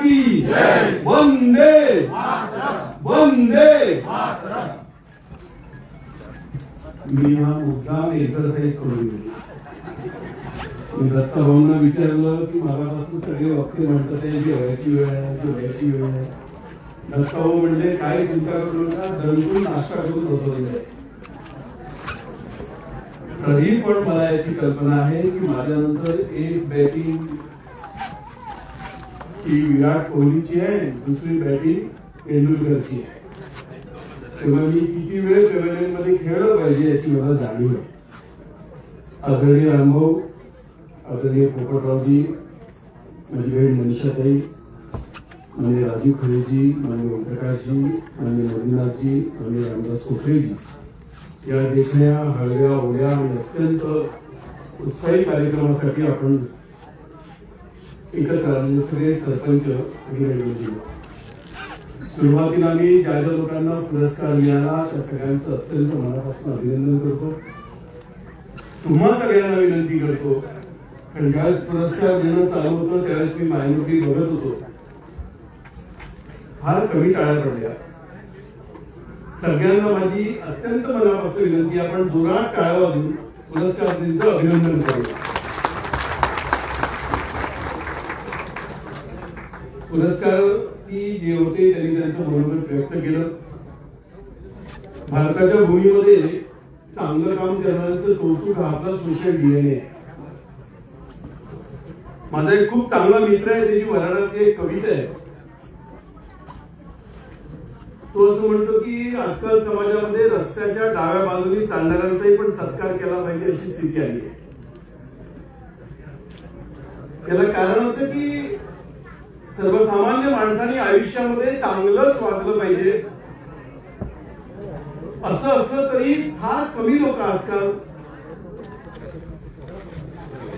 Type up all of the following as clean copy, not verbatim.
की वंदे वंदे। मी हा मुद्दाम एक्सरसाइज करून मी दत्ता भाऊंना विचारलं की मगापासून सगळे वाक्य म्हणतात जेवायची वेळ आहे जेवायची वेळ आहे। दत्ता भाऊ म्हणजे काय चिंता करू नका, दणकून नाश्ता करून बसवलेला आहे। तरी पण मला याची कल्पना आहे की माझ्यानंतर एक बॅटिंग ही विराट कोहलीची आहे, दुसरी बॅटिंग तेंडुलकरची आहे। तेव्हा मी किती वेळ मध्ये खेळलं पाहिजे याची मला जाणीव आहे। आदरणीय रामभाऊ, आदरणीय पोपटरावजी, माझी बहीण मनीषाताई, माननीय राजीव खरेजी, माननीय ओमप्रकाशजी, माननीय मोदीनाथजी, माननीय रामदास कोठरेजी, या देखण्या हळव्या ओढ्या आणि अत्यंत उत्साही कार्यक्रमासाठी आपण एकत्र आलेले सगळे सरपंच आणि रेल्वेजी। सुरुवातीला मी ज्या ज्या लोकांना पुरस्कार मिळाला त्या सगळ्यांचं अत्यंत मनापासून अभिनंदन करतो। तुम्हा सगळ्यांना विनंती करतो, कारण ज्यावेळेस पुरस्कार देणं चालू होतं त्यावेळेस मी मायनोरिटी बघत होतो, फार कमी टाळ्या पडल्या। सगळ्यांना माझी अत्यंत मनापासून विनंती, आपण जोरात टाळ्या वाजवून पुरस्काराचं अभिनंदन करूया। पुरस्कार जे होते त्यांनी त्यांचं मनोगत व्यक्त केलं। भारताच्या भूमीमध्ये चांगलं काम करणाऱ्यांचं कौतुक हा आपला सोशल डीएनए आहे। माझा एक खूप चांगला मित्र आहे, त्याची वराडातली एक कविता आहे। तो असं म्हणतो की आजकाल समाजामध्ये रस्त्याच्या डाव्या बाजूने चालणाऱ्यांचाही पण सत्कार केला पाहिजे अशी स्थिती आली आहे। त्याला कारण असं की सर्वसामान्य माणसाने आयुष्यामध्ये चांगलंच वागलं पाहिजे असं असलं तरी फार कमी लोक आजकाल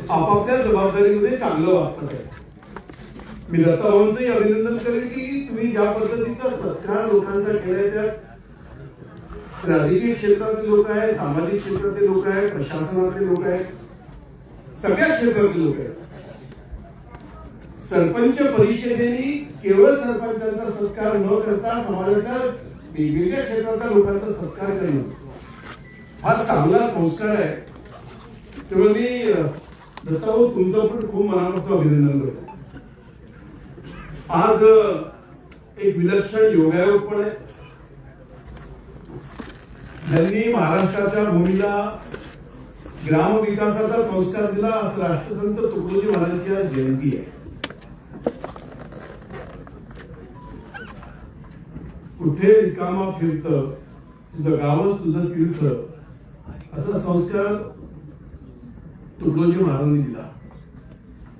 आपापल्या जबाबदारीमध्ये चांगलं वागतात। मी दत्ता भाऊंचंही अभिनंदन करेन की तुम्ही ज्या पद्धतीचा सत्कार लोकांचा केलाय, त्यात राजकीय क्षेत्रातले लोक आहेत, सामाजिक क्षेत्रातले लोक आहेत, प्रशासनातले लोक आहेत, सगळ्या क्षेत्रातले लोक आहेत। सरपंच परिषदेने केवळ सरपंचांचा सत्कार न करता समाजाच्या वेगवेगळ्या क्षेत्रातल्या लोकांचा सत्कार करणं हा चांगला संस्कार आहे। त्यामुळे मी दत्ता भाऊ तुमचं पण खूप मनापासून अभिनंदन करतो। आज एक विलक्षण योगायोग पण आहे, ज्यांनी महाराष्ट्राच्या भूमीला ग्रामविकासाचा संस्कार दिला असं राष्ट्रसंत तुकडोजी महाराजांची आज जयंती आहे। कुठे रिकामा फिरत तुझं गावच तुझं तीर्थ असा संस्कार तुकडोजी महाराजांनी दिला।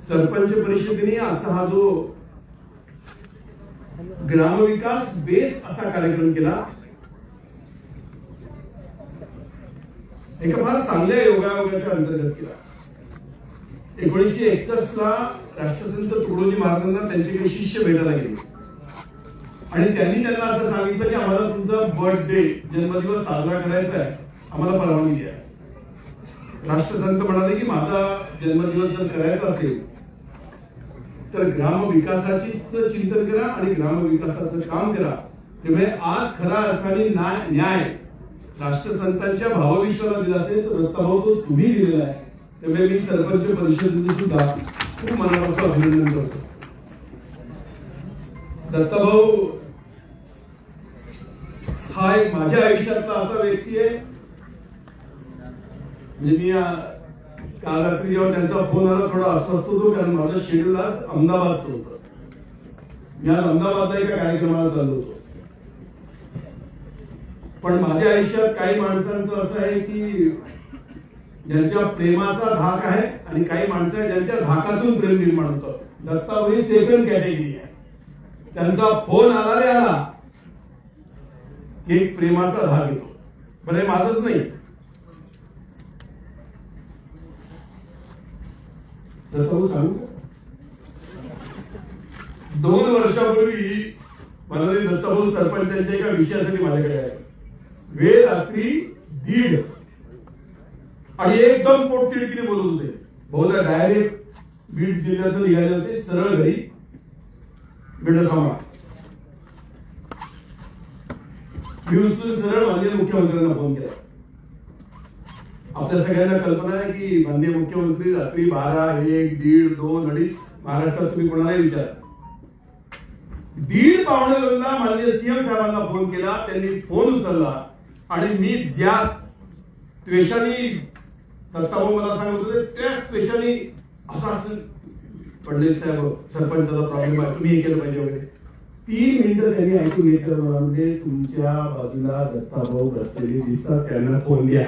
सरपंच परिषदेने असा हा जो ग्रामविकास बेस असा कार्यक्रम केला, एका फार चांगल्या योगायोगाच्या अंतर्गत केला। 1961 ला राष्ट्रसंत तुकडोजी महाराजांना त्यांचे काही शिष्य भेटायला गेले आणि त्यांनी त्यांना असं सांगितलं की आम्हाला तुमचा बर्थडे जन्मदिवस साजरा करायचा आहे, आम्हाला परवानगी द्या। राष्ट्रसंत म्हणाले की माझा जन्मदिवस जर करायचा असेल तर ग्रामविकासाचीच चिंतन करा आणि ग्रामविकासाचं काम करा। त्यामुळे आज खऱ्या अर्थाने न्याय राष्ट्रसंतांच्या भावविश्वाला दिला असेल तर दत्ताभाऊ तो तुम्ही दिलेला आहे। त्यामुळे मी सरपंच परिषदेचे सुद्धा खूप मनापासून अभिनंदन करतो। दत्ताभाऊ हा एक माझ्या आयुष्यातला असा व्यक्ती आहे, म्हणजे मी काल रात्री जेव्हा त्यांचा फोन आला थोडा अस्वस्थ होतो, कारण माझं शेड्यूल आज अहमदाबादचं होतं। मी आज अहमदाबादला एका कार्यक्रमाला चाललो होतो। पण माझ्या आयुष्यात काही माणसांचं असं आहे की ज्यांच्या प्रेमाचा धाक आहे आणि काही माणसं आहेत ज्यांच्या धाकातून प्रेम निर्माण होतं। दत्ताभाऊ सेकंड कॅटेगरी आहे, त्यांचा फोन आला रे आला एक प्रेमाचा धाक येतो। बरं, माझंच नाही, दत्ताभाऊ सांगू 2 वर्षापूर्वी मला दत्ताभाऊ सरपंचांच्या एका विषयासाठी माझ्याकडे आहे। वेळ रात्री 1:30 आणि एकदम पोटतिडकीने बोलत होते। बहुधा डायरेक्ट बीड जिल्ह्यातून निघाले होते सरळ घरी। मिळत थांबा. मी उचलून सरळ माननीय मुख्यमंत्र्यांना फोन केला. आपल्या सगळ्यांना कल्पना आहे की माननीय मुख्यमंत्री रात्री 12, 1, 1:30, 2, 2:30 महाराष्ट्रात तुम्ही कोणालाही विचार 1:30 पावणे 2ला माननीय सीएम साहेबांना फोन केला. त्यांनी फोन उचलला आणि मी ज्या त्वेषाने दत्ताभाऊ मला सांगत होते त्याच त्वेषाने असं फडणवीस साहेब सरपंचाचा प्रॉब्लेम आहे तुम्ही हे केलं पाहिजे वगैरे 3 मिनिटं त्यांनी ऐकून घेतलं. मला म्हणजे तुमच्या बाजूला दत्ताभाऊ बसलेले दिसतात त्यांना फोन द्या.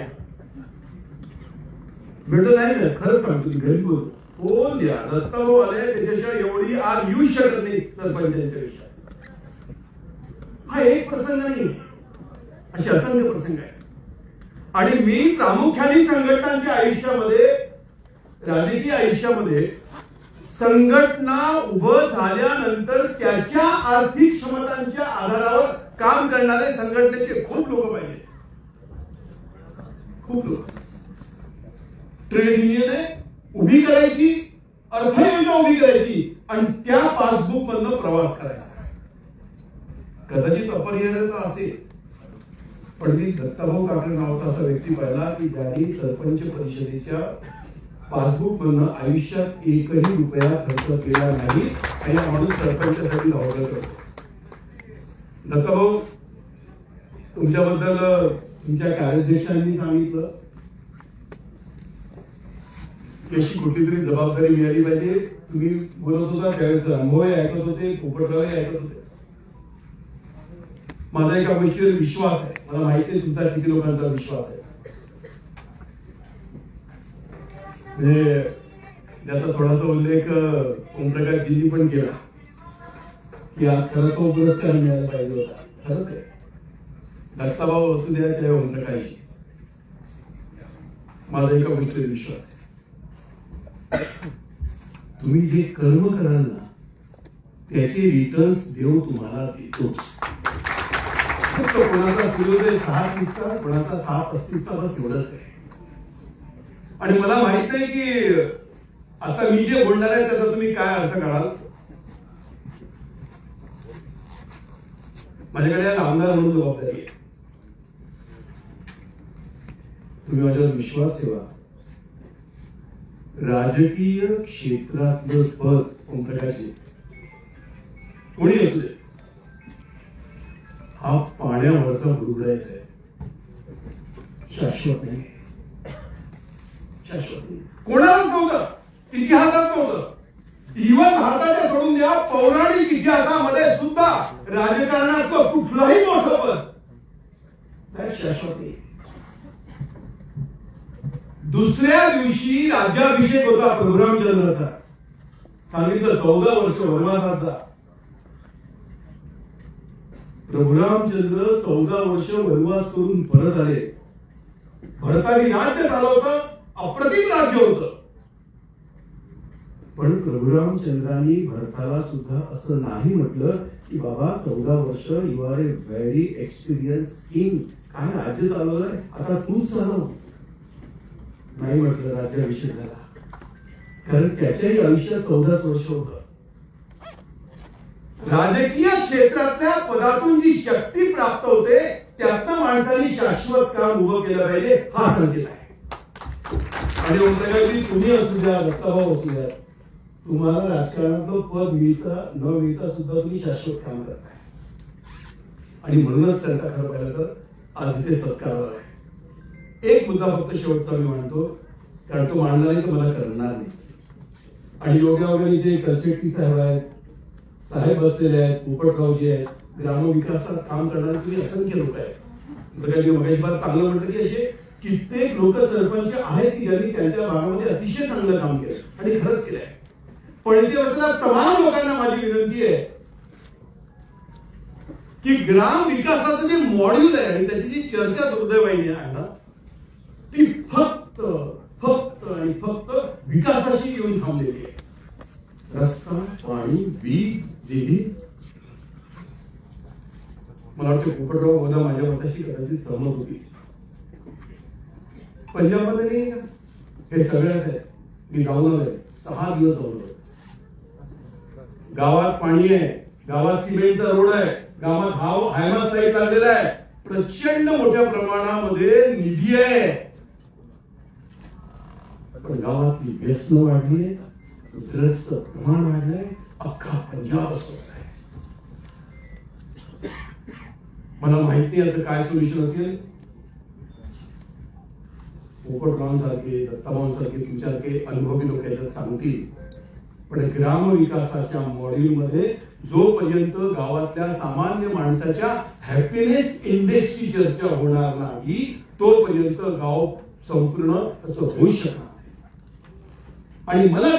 भेटलं नाही ना खरंच सांगतो मी घरी बोलतो फोन द्या. दत्ताभाऊ आले त्याच्याशिवाय एवढी आज येऊ शकत नाही सरपंचांच्या विषयात. हा एक प्रसंग नाही असे असंख्य प्रसंग आहे. आणि मी प्रामुख्याने संघटनांच्या आयुष्यामध्ये राजकीय आयुष्यामध्ये संघटना उभं झाल्यानंतर त्याच्या आर्थिक क्षमतांच्या आधारावर काम करणारे संघटनेचे खूप लोक पाहिजे. खूप लोक. ट्रेड युनियन उभी करायची अर्थयोजना उभी करायची आणि त्या पासबुक मधनं प्रवास करायचा. कदाचित अपरिहार्य असेल पण मी दत्ताभाऊ काकडे नावाचा असा व्यक्ती पाहिला की ज्यांनी सरपंच परिषदेच्या पासबुक मधनं आयुष्यात एकही रुपया खर्च केला नाही आणि माणूस सरपंचासाठी धावला करतो. दत्ताभाऊ तुमच्याबद्दल तुमच्या कार्याध्यक्षांनी सांगितलं की अशी कुठली तरी जबाबदारी मिळाली पाहिजे. तुम्ही बोलत होता त्यावेळेस अनुभवही ऐकत होते पोपटरावही ऐकत होते. माझा एका गोष्टीवर विश्वास आहे. मला माहिती आहे तुमचा किती लोकांचा विश्वास आहे. म्हणजे त्याचा थोडासा उल्लेख ओमप्रकाशजींनी पण केला की आज खरं तो पुरस्कार मिळायला पाहिजे होता. खरंच आहे. दत्ताभाऊ असू द्या चाहे ओमप्रकाशजी माझा एका गोष्टीवर विश्वास आहे. तुम्ही जे कर्म कराल ना त्याचे रिटर्न्स देव तुम्हाला देतोच. फक्त कोणाचा सूर्योदय 6:30 कोणाचा 6:35 बस एवढंच आहे. आणि मला माहित नाही की आता मी जे बोलणार आहे त्याचा तुम्ही काय अर्थ काढाल. माझ्याकडे आमदार म्हणून जबाबदारी आहे. तुम्ही माझ्यावर विश्वास ठेवा. राजकीय क्षेत्रातलं पद ओमप्रकाशजी कोणी असू दे हा पाण्यावरचा बुडबुडायचा आहे. शाश्वत नाही. शाश्वत नाही. कोणालाच नव्हतं. इतिहासात नव्हतं. इव्हन भारताच्या सोडून द्या पौराणिक इतिहासामध्ये सुद्धा राजकारणात कुठलाही मोठं पद शाश्वत नाही. दुसऱ्या दिवशी राज्याभिषेक होता प्रभुरामचंद्राचा. सांगितलं 14 वर्ष वनवासाचा. प्रभुरामचंद्र 14 वर्ष वनवास करून परत आले. भरतानी राज्य झालं होतं. अप्रतिम राज्य होतं. पण प्रभुरामचंद्रांनी भरताला सुद्धा असं नाही म्हटलं की बाबा 14 वर्ष you are a very experience king. काय राज्य चालवलंय आता तूच चालव. नाही म्हटलं. राज्याभिषेक झाला. कारण त्याच्याही आयुष्यात 14 वर्ष होतं. राजकीय क्षेत्रातल्या पदातून जी शक्ती प्राप्त होते त्यातनं माणसाने शाश्वत काम उभं केलं पाहिजे हा संकेत आहे. आणि ओमप्रकाशजी तुम्ही असू द्या दत्ताभाऊ असू द्या तुम्हाला राजकारणातलं पद मिळता न मिळता सुद्धा तुम्ही शाश्वत काम करताय. आणि म्हणूनच त्यांचा खरं पाहिलं तर आज इथे सत्कार आहे. एक मुद्दा फक्त शेवटचा मी मांडतो कारण तो मांडला नाही तर मला करणार नाही. आणि योगायोगाने इथे कलशेट्टी साहेब आहेत साहेब बसलेले आहेत पोपटरावजी आहेत ग्रामविकासात काम करणारे तुम्ही असंख्य लोक आहेत. मगाशी फार चांगलं म्हटलं की असे कित्येक लोक सरपंच आहेत की ज्यांनी त्यांच्या भागामध्ये अतिशय चांगलं काम केलं आणि खरंच केलंय. पण इथे बसलेल्या तमाम लोकांना माझी विनंती आहे की ग्राम विकासाचं जे मॉड्यूल आहे आणि त्याची जी चर्चा दुर्दैवाने आहे ना ती फक्त आणि फक्त विकासाशी येऊन थांबलेली आहे. रस्ता पाणी वीज निधी. मला वाटतं पोपटराव होता माझ्या मताशी कदाचित सहमत होती. पंजाबमध्ये नाही हे सगळ्याच आहे. मी जाऊन आलोय 6 दिवस जाऊन. गावात पाणी आहे गावात सिमेंटचा रोड आहे, गावात हायमास साईट लागलेला आहे, प्रचंड मोठ्या प्रमाणामध्ये निधी आहे. पण गावातली व्यसनं वाढली आहे, ड्रग्सचं प्रमाण वाढलंय, अख्खा पंजाब अस्वस्थ आहे. मला माहिती आहे काय सोल्युशन असेल. पोपटराव सारखे, दत्ताभाऊ सारखे, तुमच्यासारखे अनुभवी लोक याच्यात सांगतील. पण ग्राम विकासाच्या मॉड्यूलमध्ये जोपर्यंत गावातल्या सामान्य माणसाच्या हॅपीनेस इंडेक्सची चर्चा होणार नाही, तोपर्यंत गाव संपूर्ण असं होऊ शकणार. आणि मला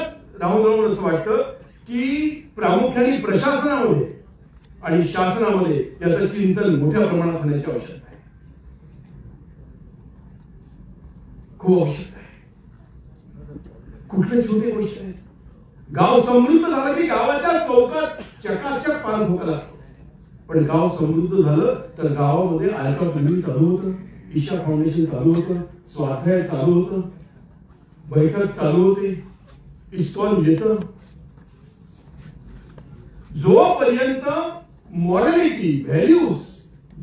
राहून असं वाटतं की प्रामुख्याने प्रशासनामध्ये आणि शासनामध्ये याचं चिंतन मोठ्या प्रमाणात होण्याची आवश्यकता आहे. खूप आवश्यकता आहे. कुठल्या छोटी गोष्ट आहे. गाव समृद्ध झालं की गावाच्या चौकात चकाचक पान भोका लागतो. पण गाव समृद्ध झालं तर गावामध्ये आयका बिल्डिंग चालू होतं, ईशा फाउंडेशन चालू होतं, स्वाध्याय चालू होतं, बैठक चालू होते, इस्कॉन येतं. जोपर्यंत मॉरॅलिटी, व्हॅल्यूज,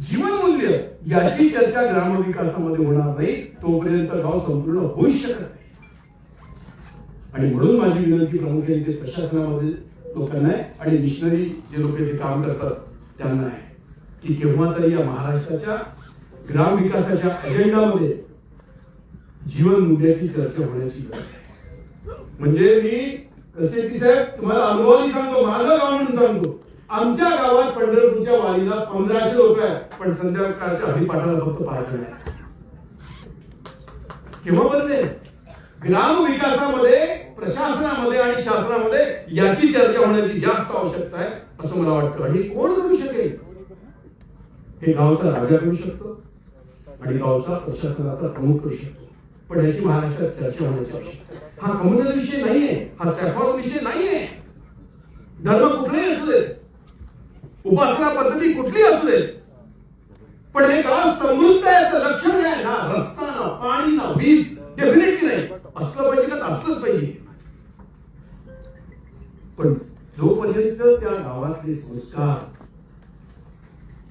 जीवनमूल्य याची चर्चा ग्रामविकासामध्ये होणार नाही, तोपर्यंत गाव संपूर्ण होऊ शकत नाही. आणि म्हणून माझी विनंती प्रामुख्याने ते प्रशासनामध्ये लोकांना आहे आणि मिशनरी जे लोक ते काम करतात त्यांना आहे की केव्हा तरी या महाराष्ट्राच्या ग्रामविकासाच्या अजेंडामध्ये जीवनमूल्याची चर्चा होण्याची गरज आहे. म्हणजे मी शेट्टी साहेब तुम्हाला अनुभवाने सांगतो, माझं गाव म्हणून सांगतो, आमच्या गावात पंढरपूरच्या वारीला 1500 लोक आहेत, पण संध्याकाळच्या हरिपाठाला फक्त 5 जण आहेत. केव्हा बदलेल? ग्राम विकासामध्ये, प्रशासनामध्ये आणि शासनामध्ये याची चर्चा होण्याची जास्त आवश्यकता आहे असं मला वाटतं. आणि कोण करू शकेल? हे गावचा राजा करू शकतो आणि गावचा प्रशासनाचा प्रमुख करू शकतो. पण याची महाराष्ट्रात चर्चा होण्याची आवश्यकता आहे. हा कम्युनल विषय नाहीये, हा सॅफॉर विषय नाहीये. धर्म कुठलेही असू देत, उपासना पद्धती कुठली असू देत, पण हे गाव समृद्ध आहे याचं लक्षण आहे ना. रस्ता ना, पाणी ना, वीज डेफिनेटली नाही. असलं पाहिजे का? असलंच पाहिजे. पण जोपर्यंत त्या गावातले संस्कार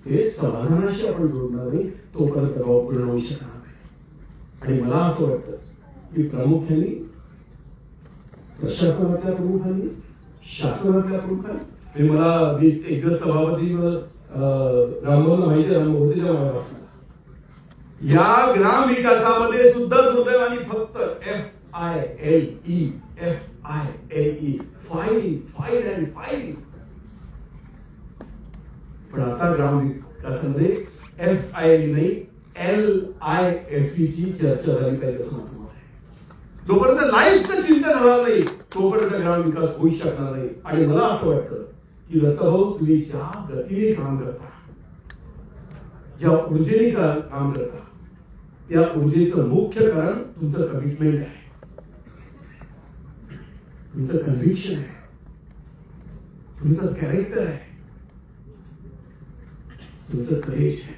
हे समाधानाशी आपण जोडणार नाही, तोपर्यंत गाव पूर्ण होऊ शकणार नाही. आणि मला असं वाटतं की प्रामुख्याने प्रशासनातल्या प्रमुखांनी, शासनातल्या प्रमुखांनी, मला एकच सभापती रामभाऊंना माहिती आहे, रामभाऊच्या मागे या ग्राम विकासामध्ये सुद्धा दुर्दैवाने फक्त FILE फाईल अँड फाईल. पण आता ग्राम विकासामध्ये FILE नाही LIFE ची चर्चा झाली पाहिजे असं माझं मत आहे. जोपर्यंत लाईफचं चिंतन होणार नाही, तोपर्यंत ग्राम विकास होऊ शकणार नाही. आणि मला असं वाटतं की दत्ताभाऊ, तुम्ही ज्या गतीने काम करता, ज्या ऊर्जेने काम करता, त्या ऊर्जेचं मुख्य कारण तुमचं कमिटमेंट आहे, तुमचं कन्व्हिक्शन आहे, तुमचं कॅरेक्टर आहे, तुमचं करेज आहे.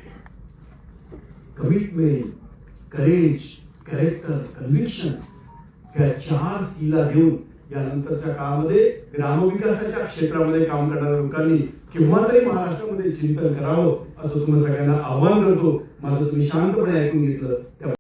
कमिटमेंट, करेज, कॅरेक्टर, कन्व्हिक्शन या 4 सीला घेऊन यानंतरच्या काळामध्ये ग्रामविकासाच्या क्षेत्रामध्ये काम करणाऱ्या लोकांनी केव्हा तरी महाराष्ट्रामध्ये चिंतन करावं असं तुम्हाला सगळ्यांना आव्हान करतो. माझं तुम्ही शांतपणे ऐकून घेतलं.